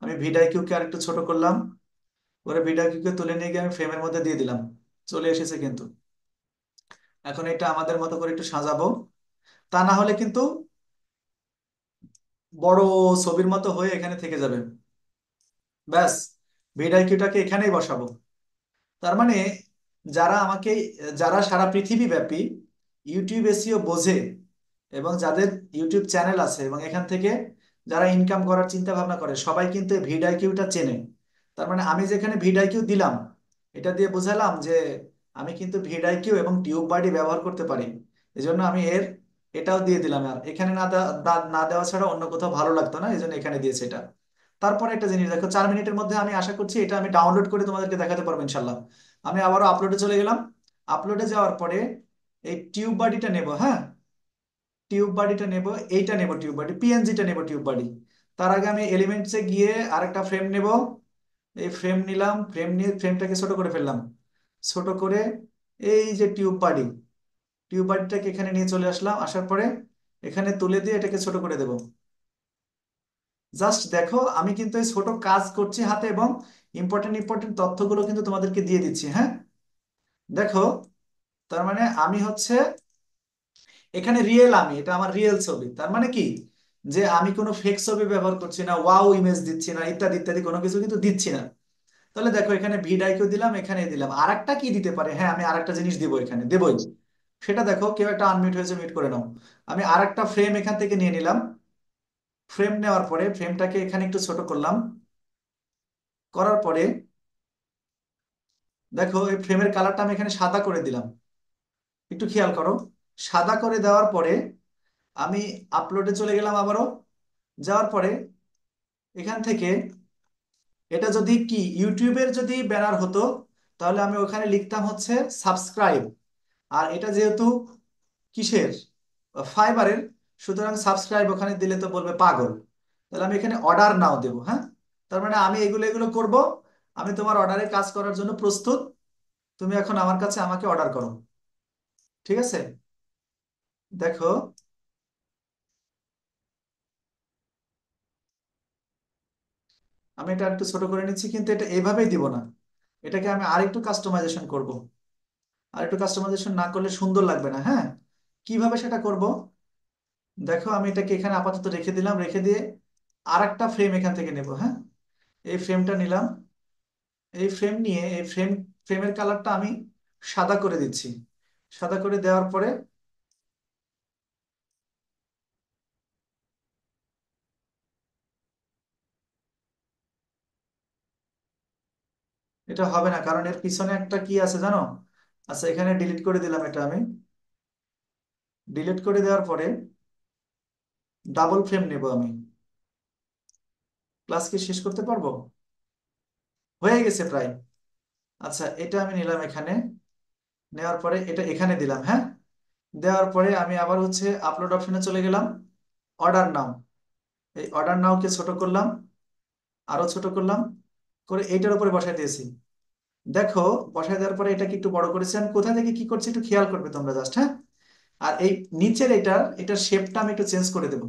আমি ভিড আইকিউকে আর একটু ছোট করলাম, করে ভিড আইকিউকে তুলে নিয়ে গিয়ে আমি ফ্রেমের মধ্যে দিয়ে দিলাম। চলে এসেছে কিন্তু। এখন এটা আমাদের মতো করে একটু সাজাবো, তা না হলে কিন্তু বড় ছবির মতো হয়ে এখানে থেকে যাবে। ব্যাস, ভিডিওটাকে এখানেই বসাবো। তার মানে যারা আমাকে, যারা সারা পৃথিবী ব্যাপী ইউটিউব এসইও বোঝে এবং যাদের ইউটিউব চ্যানেল আছে এবং এখান থেকে যারা ইনকাম করার চিন্তা ভাবনা করে, সবাই কিন্তু ভিডিআইকিউটা চেনে। তার মানে আমি যেখানে ভিডিআইকিউ দিলাম, এটা দিয়ে বোঝালাম যে আমি কিন্তু ভিডিআইকিউ এবং টিউব বাডি ব্যবহার করতে পারি। এই জন্য আমি এটাও দিয়ে দিলাম। আর এখানে না দেওয়া ছাড়া অন্য কোথাও ভালো লাগতো না, এই জন্য এখানে দিয়েছে এটা। তারপরে একটা জিনিস দেখো, 4 মিনিটের মধ্যে আমি আশা করছি এটা আমি ডাউনলোড করে তোমাদেরকে দেখাতে পারবো ইনশাল্লাহ। আমি আবারও আপলোডে চলে গেলাম। আপলোডে যাওয়ার পরে এই টিউব বাডিটা নেব, হ্যাঁ, টিউব বাডিটা নেব, এইটা নেব টিউব বাডি, পিএনজিটা নেব টিউব বাডি। তার আগে আমি এলিমেন্টসে গিয়ে আরেকটা ফ্রেম নেব। এই ফ্রেম নিলাম, ফ্রেম নিয়ে ফ্রেমটাকে ছোট করে ফেললাম। ছোট করে এই যে টিউব বাডি, টিউব বাডিটাকে এখানে নিয়ে চলে আসলাম। আসার পরে এখানে তুলে দিয়ে এটাকে ছোট করে দেব। জাস্ট দেখো, আমি কিন্তু এই ছোট কাজ করছি হাতে এবং ইম্পর্টেন্ট ইম্পর্টেন্ট তথ্যগুলো কিন্তু তোমাদেরকে দিয়ে দিচ্ছি, হ্যাঁ। দেখো, তার মানে আমি হচ্ছে এখানে রিয়েল, আমি এটা আমার রিয়েল ছবি। তার মানে কি, যে আমি কোনো ফেক ছবি ব্যবহার করছি না, ওয়াও ইমেজ দিচ্ছি না, ইত্যাদি ইত্যাদি কোনো কিছু কিন্তু দিচ্ছি না। তাহলে দেখো, এখানে ভিডিও দিলাম, এখানে দিলাম। আর একটা কি দিতে পারে, হ্যাঁ আমি আর একটা জিনিস দিব, এখানে দেবই। সেটা দেখো, কেউ একটা আনমিউট হয়েছে, মিউট করে নাও। আমি আর একটা ফ্রেম এখান থেকে নিয়ে নিলাম। ফ্রেম নেওয়ার পরে ফ্রেমটাকে এখানে একটু ছোট করলাম। করার পরে দেখো, এই ফ্রেমের কালারটা আমি এখানে সাদা করে দিলাম। একটু খেয়াল করো, সাদা করে দেওয়ার পরে আমি আপলোডে চলে গেলাম আবারও। যাওয়ার পরে এখান থেকে, এটা যদি কি ইউটিউবের যদি ব্যানার হতো, তাহলে আমি ওখানে লিখতাম হচ্ছে সাবস্ক্রাইব। আর এটা যেহেতু কিসের, ফাইবারের, সুতরাং সাবস্ক্রাইব ওখানে দিলে তো বলবে পাগল। তাহলে আমি এখানে অর্ডার নাও দেবো, হ্যাঁ। তার মানে আমি এগুলো এগুলো করব। আমি তোমার অর্ডারে কাজ করার জন্য প্রস্তুত। তুমি এখন আমার কাছে আমাকে অর্ডার করো, ঠিক আছে। দেখো, আমি এটা একটু ছোট করে নিচ্ছি, কিন্তু এটা এইভাবেই দিব না। এটাকে আমি আরেকটু কাস্টমাইজেশন করব। আরেকটু কাস্টমাইজেশন না করলে সুন্দর লাগবে না, হ্যাঁ। কিভাবে সেটা করব, দেখো, আমি এটাকে এখানে আপাতত রেখে দিলাম। রেখে দিয়ে আরেকটা ফ্রেম এখান থেকে নেব, হ্যাঁ। এই ফ্রেমটা নিলাম। এই ফ্রেম নিয়ে এই ফ্রেমের কালারটা আমি সাদা করে দিচ্ছি। সাদা করে দেওয়ার পরে এটা হবে না, কারণ এর পিছনে একটা কি আছে জানো। আচ্ছা, এখানে ডিলিট করে দিলাম এটা আমি। ডিলিট করে দেওয়ার পরে ডাবল ফ্রেম নেব আমি। ক্লাস কি শেষ করতে পারবো? হয়ে গেছে প্রায়। আচ্ছা, এটা আমি নিলাম এখানে। নেওয়ার পরে এটা এখানে দিলাম, হ্যাঁ। দেওয়ার পরে আমি আবার হচ্ছে আপলোড অপশনে চলে গেলাম। অর্ডার নাও, এই অর্ডার নাও কে ছোট করলাম, আরো ছোট করলাম, করে এইটার উপরে বসাই দিয়েছি। দেখো, বসাই দেওয়ার পরে এটাকে একটু বড় করেছি। আমি কোথা থেকে কি করছি একটু খেয়াল করবে তোমরা জাস্ট, হ্যাঁ। আর এই নিচের এটার শেপটা আমি একটু চেঞ্জ করে দেবো।